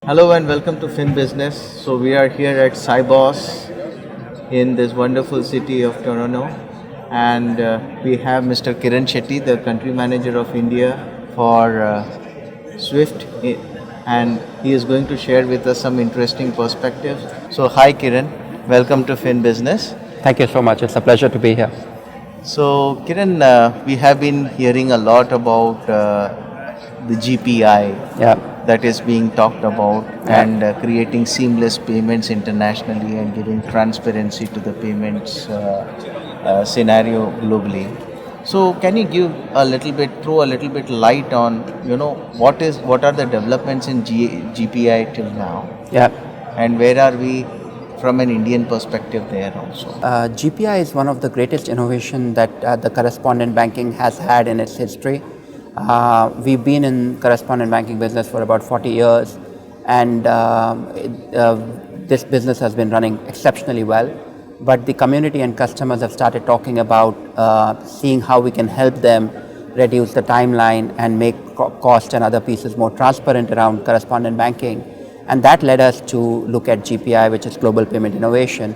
Hello and welcome to Fin Business. So we are here at Cybos in this wonderful city of Toronto, and we have Mr. Kiran Shetty, the country manager of India for Swift, and he is going to share with us some interesting perspectives. So hi Kiran, welcome to Fin Business. Thank you so much. It's a pleasure to be here. So Kiran, we have been hearing a lot about the GPI Yeah. that is being talked about and creating seamless payments internationally and giving transparency to the payments scenario globally. So can you give throw a little bit light on, what are the developments in GPI till now, Yeah. and where are we from an Indian perspective there also? GPI is one of the greatest innovation that the correspondent banking has had in its history. We've been in correspondent banking business for about 40 years, and this business has been running exceptionally well. But the community and customers have started talking about seeing how we can help them reduce the timeline and make cost and other pieces more transparent around correspondent banking. And that led us to look at GPI, which is Global Payment Innovation.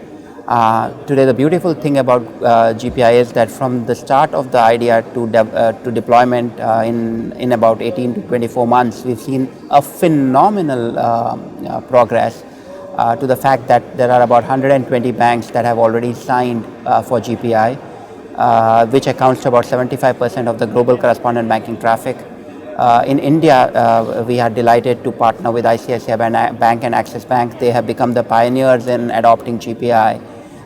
Today, the beautiful thing about GPI is that from the start of the idea to deployment in about 18 to 24 months, we've seen a phenomenal progress to the fact that there are about 120 banks that have already signed for GPI, which accounts to about 75% of the global correspondent banking traffic. In India, we are delighted to partner with ICICI Bank and Axis Bank. They have become the pioneers in adopting GPI.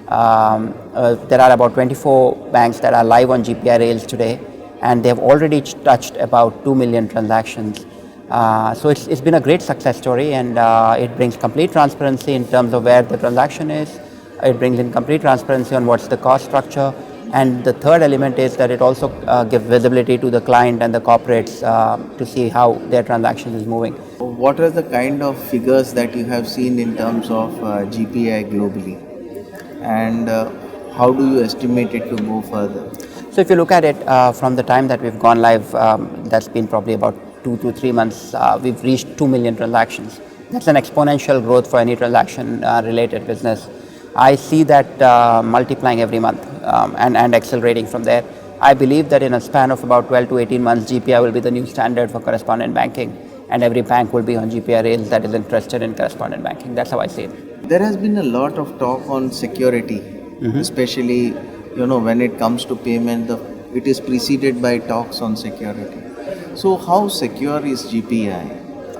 There are about 24 banks that are live on GPI rails today, and they have already touched about 2 million transactions. So it's been a great success story, and it brings complete transparency in terms of where the transaction is. It brings in complete transparency on what's the cost structure. And the third element is that it also gives visibility to the client and the corporates to see how their transaction is moving. What are the kind of figures that you have seen in terms of GPI globally, and how do you estimate it to go further? So if you look at it from the time that we've gone live, that's been probably about 2 to 3 months, we've reached 2 million transactions. That's an exponential growth for any transaction related business. I see that multiplying every month and accelerating from there. I believe that in a span of about 12 to 18 months, GPI will be the new standard for correspondent banking, and every bank will be on GPI rails that is interested in correspondent banking. That's how I see it. There has been a lot of talk on security, especially when it comes to payment. It is preceded by talks on security. So how secure is GPI,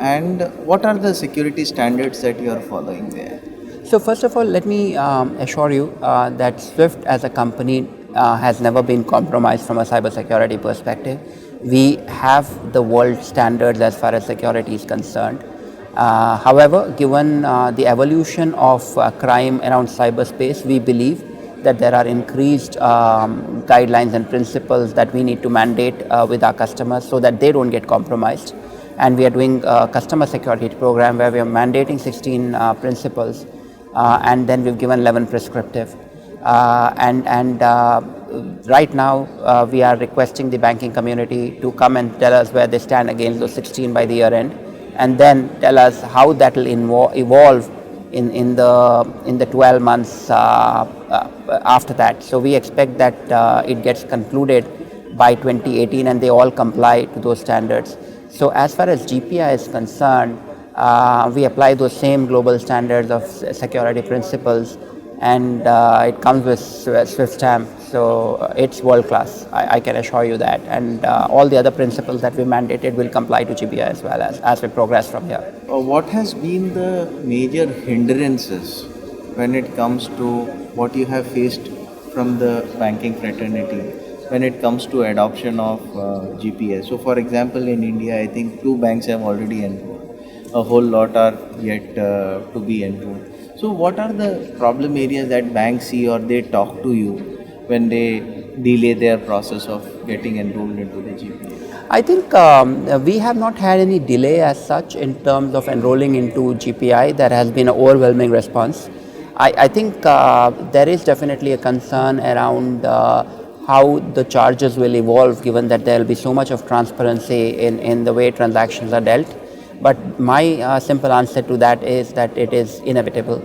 and what are the security standards that you are following there? So first of all, let me assure you that Swift as a company has never been compromised from a cybersecurity perspective. We have the world standards as far as security is concerned. However, given the evolution of crime around cyberspace, we believe that there are increased guidelines and principles that we need to mandate with our customers so that they don't get compromised. And we are doing a customer security program where we are mandating 16 principles. And then we've given 11 prescriptive. Right now, we are requesting the banking community to come and tell us where they stand against those 16 by the year end, and then tell us how that will evolve in the 12 months after that. So we expect that it gets concluded by 2018, and they all comply to those standards. So as far as GPI is concerned, we apply those same global standards of security principles, and it comes with Swift stamp, so it's world class. I can assure you that, and all the other principles that we mandated will comply to GPI as well as we progress from here. What has been the major hindrances when it comes to what you have faced from the banking fraternity when it comes to adoption of GPS? So for example, in India, I think 2 banks have already enrolled. A whole lot are yet to be enrolled. So what are the problem areas that banks see, or they talk to you when they delay their process of getting enrolled into the GPI? I think we have not had any delay as such in terms of enrolling into GPI. There has been an overwhelming response. I think there is definitely a concern around how the charges will evolve, given that there will be so much of transparency in the way transactions are dealt. But my simple answer to that is that it is inevitable.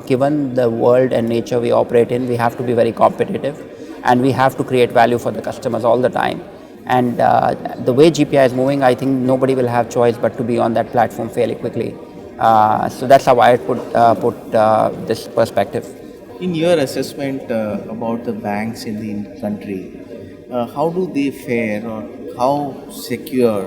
Given the world and nature we operate in, we have to be very competitive, and we have to create value for the customers all the time. And the way GPI is moving, I think nobody will have choice but to be on that platform fairly quickly. So that's how I put this perspective. In your assessment about the banks in the country, how do they fare, or how secure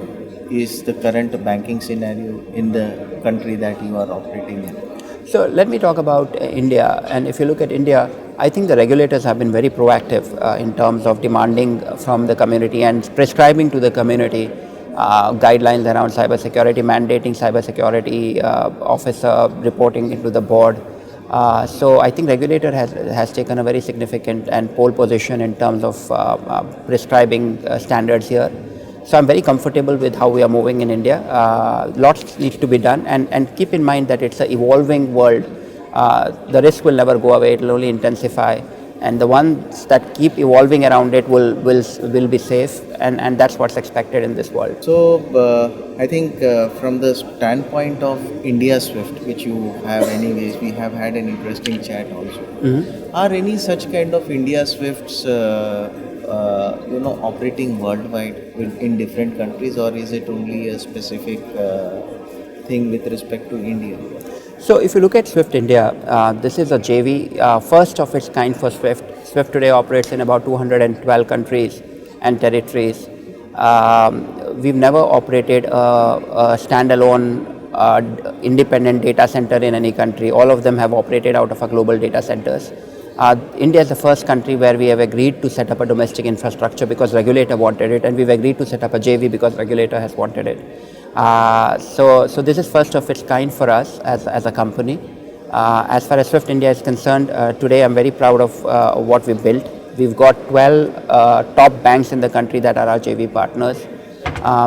is the current banking scenario in the country that you are operating in? So let me talk about India. And if you look at India, I think the regulators have been very proactive in terms of demanding from the community and prescribing to the community guidelines around cybersecurity, mandating cybersecurity officer reporting into the board. So I think regulator has taken a very significant and pole position in terms of prescribing standards here. So I'm very comfortable with how we are moving in India. Lots needs to be done, and keep in mind that it's an evolving world. The risk will never go away; it will only intensify, and the ones that keep evolving around it will be safe, and that's what's expected in this world. So, I think from the standpoint of India Swift, which you have anyways, we have had an interesting chat also. Are any such kind of India Swifts, operating worldwide in different countries, or is it only a specific thing with respect to India? So if you look at Swift India, this is a JV, first of its kind for Swift. Swift today operates in about 212 countries and territories. We've never operated a standalone independent data center in any country. All of them have operated out of our global data centers. India is the first country where we have agreed to set up a domestic infrastructure because regulator wanted it, and we've agreed to set up a JV because regulator has wanted it. So this is first of its kind for us as a company. As far as Swift India is concerned, today I'm very proud of what we built. We've got 12 top banks in the country that are our JV partners.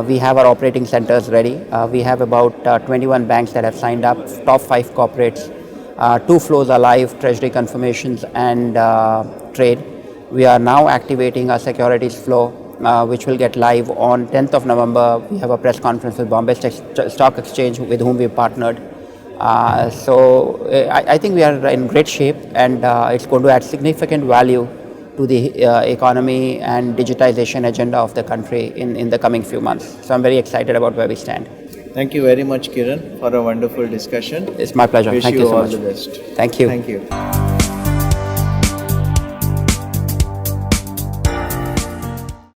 We have our operating centers ready. We have about 21 banks that have signed up, top 5 corporates. 2 flows are live, treasury confirmations and trade. We are now activating our securities flow, which will get live on 10th of November. We have a press conference with Bombay Stock Exchange, with whom we partnered. So I think we are in great shape, and it's going to add significant value to the economy and digitization agenda of the country in the coming few months. So I'm very excited about where we stand. Thank you very much, Kiran, for a wonderful discussion. It's my pleasure. Wish Thank you you so all much. the best. Thank you. Thank you.